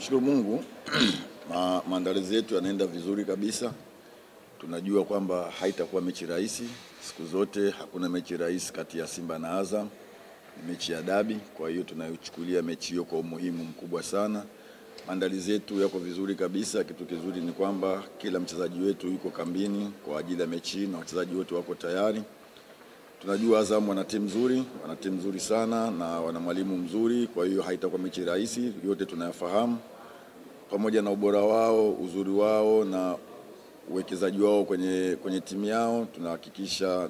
Tunashukuru Mungu maandalizi yetu yanaenda vizuri kabisa. Tunajua kwamba haitakuwa mechi rahisi. Siku zote hakuna mechi rahisi kati ya Simba na Azam. Ni mechi ya dabi, kwa hiyo tunayochukulia mechi hiyo kwa umuhimu mkubwa sana. Maandalizi yetu yako vizuri kabisa. Kitu kizuri ni kwamba kila mchezaji wetu yuko kambini kwa ajili ya mechi na wachezaji wote wako tayari. Tunajua Azam wana timu nzuri sana na wana mwalimu mzuri, kwa hiyo haitakuwa mechi rahisi. Yote tunayafahamu. Pamoja na ubora wao, uzuri wao na uwekezaji wao kwenye timu yao,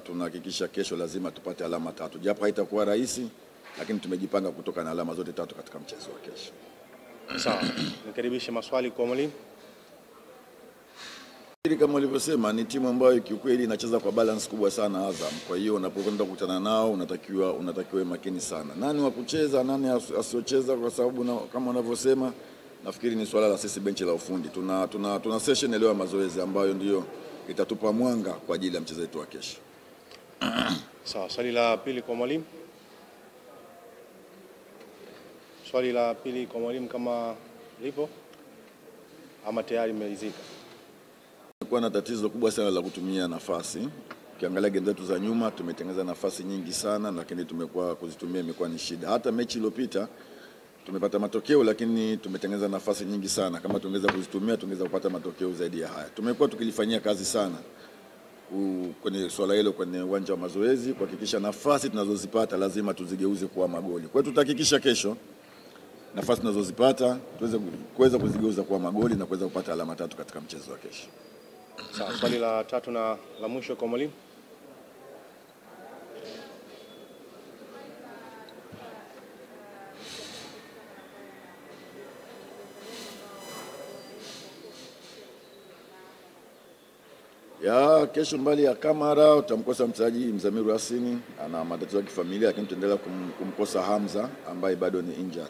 tunahakikisha kesho lazima tupate alama 3. Japo haitakuwa rahisi, lakini tumejipanga kutoka na alama zote 3 katika mchezo wa kesho. Sawa. Nikaribishe maswali kwa mwalimu. Kama ulivyosema, ni timu ambayo kiukweli inacheza kwa balance kubwa sana Azam. Kwa hiyo unapokwenda kukutana nao unatakiwa makini sana. Nani wa kucheza, nani asiocheza, kwa sababu kama unavyosema, nafikiri ni swala la sisi benchi la ufundi. Tuna session leo ya mazoezi ambayo ndio itatupa mwanga kwa ajili ya mchezo wetu wa kesho. Sawa, swali la pili kwa mwalimu. Swali la pili kwa mwalimu kama lipo ama tayari mmeizika? Kulikuwa na tatizo kubwa sana la kutumia nafasi. Ukiangalia game zetu za nyuma tumetengeneza nafasi nyingi sana, lakini tumekuwa kuzitumia imekuwa ni shida. Hata mechi iliyopita tumepata matokeo, lakini tumetengeneza nafasi nyingi sana. Kama tungeweza kuzitumia tungeweza kupata matokeo zaidi ya haya. Tumekuwa tukilifanyia kazi sana kwenye swala hilo kwenye uwanja wa mazoezi, kuhakikisha nafasi tunazozipata lazima tuzigeuze kuwa magoli. Kwa hiyo tutahakikisha kesho nafasi tunazozipata tuweze kuzigeuza kuwa magoli na kuweza kupata alama 3 katika mchezo wa kesho. Sawa, swali la 3 na la mwisho kwa mwalimu. Kesho mbali ya Kamara utamkosa mchezaji Mzamiru Hasini, ana matatizo ya kifamilia, lakini tutaendelea kumkosa Hamza ambaye bado ni injured.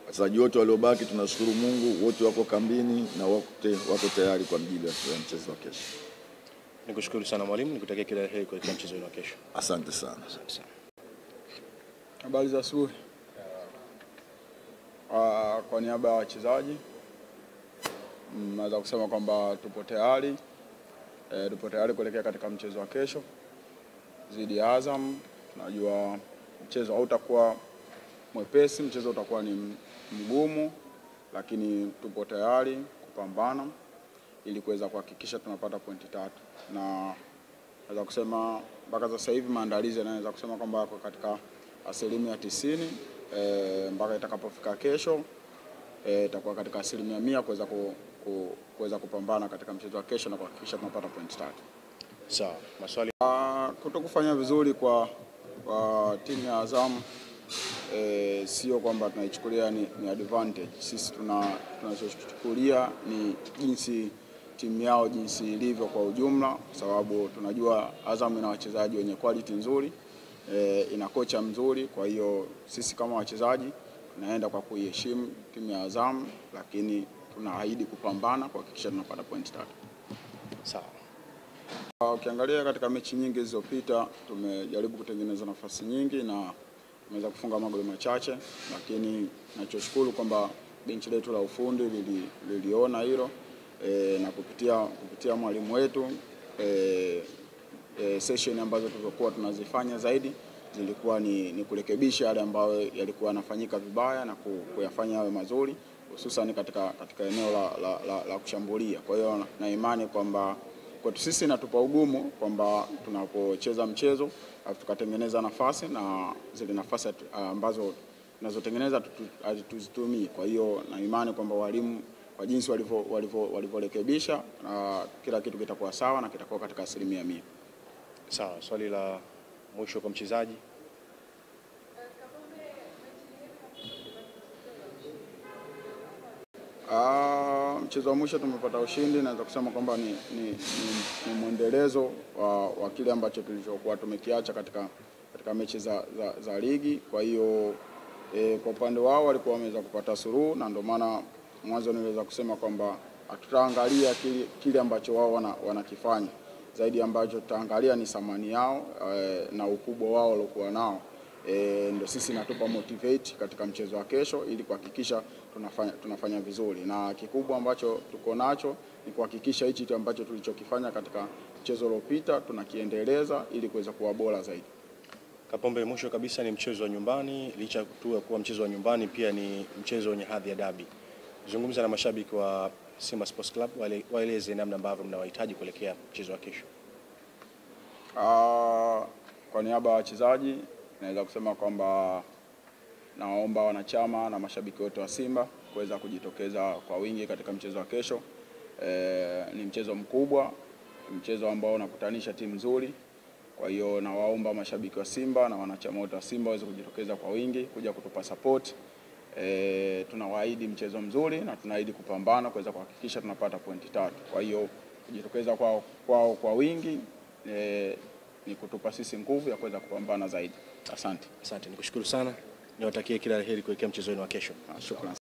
Wachezaji wote waliobaki tunashukuru Mungu, wote wako kambini na wote wako tayari kwa ajili ya mchezo wa kesho. Nikushukuru sana mwalimu, nikutakia kila la heri kwa mchezo wa kesho. Asante sana. Asante sana. Habari za asubuhi. Kwa niaba ya wachezaji naweza kusema kwamba tupo tayari kuelekea katika mchezo wa kesho dhidi ya Azam. Tunajua mchezo hautakuwa mwepesi, mchezo utakuwa ni mgumu, lakini tupo tayari kupambana ili kuweza kuhakikisha tunapata pointi 3. Na naweza kusema mpaka sasa hivi maandalizi yanaweza kusema kwamba yako katika 90% mpaka itakapofika kesho itakuwa katika 100% kuweza kupambana katika mchezo wa kesho na kuhakikisha tunapata pointi 3. Sawa, maswali. Kutokufanya vizuri kwa timu ya Azam sio kwamba tunaichukulia ni advantage. Sisi tunachochukulia ni jinsi timu yao jinsi ilivyo kwa ujumla, kwa sababu tunajua Azam ina wachezaji wenye quality nzuri, ina kocha mzuri. Kwa hiyo sisi kama wachezaji tunaenda kwa kuiheshimu timu ya Azam, lakini tunaahidi kupambana kuhakikisha tunapata pointi 3. Sawa. Ukiangalia katika mechi nyingi zilizopita tumejaribu kutengeneza nafasi nyingi na tumeweza kufunga magoli machache, lakini nachoshukuru kwamba benchi letu la ufundi liliona hilo na kupitia mwalimu wetu session ambazo tulikuwa tunazifanya zaidi zilikuwa ni kurekebisha yale ambayo yalikuwa yanafanyika vibaya na kuyafanya yawe mazuri, hususan katika eneo la kushambulia. Kwa hiyo na imani kwamba kwetu sisi natupa ugumu kwamba tunapocheza mchezo tukatengeneza nafasi na zile nafasi ambazo tunazotengeneza tuzitumie. Kwa hiyo na imani kwamba walimu kwa jinsi walivyorekebisha kila kitu kitakuwa sawa na kitakuwa katika 100%. Sawa, swali la mwisho kwa mchezaji. Mchezo wa mwisho tumepata ushindi, naweza kusema kwamba ni mwendelezo wa kile ambacho tulichokuwa tumekiacha katika mechi za ligi. Kwa hiyo kwa upande wao walikuwa wameweza kupata suluhu, na ndio maana mwanzo niweza kusema kwamba hatutaangalia kile ambacho wao wanakifanya, zaidi ambacho tutaangalia ni thamani yao na ukubwa wao waliokuwa nao. ndio sisi natupa motivate katika mchezo wa kesho ili kuhakikisha tunafanya vizuri, na kikubwa ambacho tuko nacho ni kuhakikisha hichi ambacho tulichokifanya katika mchezo uliopita tunakiendeleza ili kuweza kuwa bora zaidi. Kapombe, mwisho kabisa, ni mchezo wa nyumbani, licha tu ya kuwa mchezo wa nyumbani pia ni mchezo wenye hadhi ya dabi. Zungumza na mashabiki wa Simba Sports Club, waeleze namna ambavyo mnawahitaji kuelekea mchezo wa kesho. Kwa niaba ya wachezaji naweza kusema kwamba naomba wanachama na mashabiki wote wa Simba kuweza kujitokeza kwa wingi katika mchezo wa kesho. Ni mchezo mkubwa, mchezo ambao unakutanisha timu nzuri. Kwa hiyo nawaomba mashabiki wa Simba na wanachama wote wa Simba waweze kujitokeza kwa wingi kuja kutupa support. Tunawaahidi mchezo mzuri na tunaahidi kupambana kuweza kuhakikisha tunapata pointi 3. Kwa hiyo kujitokeza kwa wingi ni kutupa sisi nguvu ya kuweza kupambana zaidi. Asante. Asante, nikushukuru sana. Niwatakie kila la heri kuelekea mchezo wenu wa kesho. Shukrani.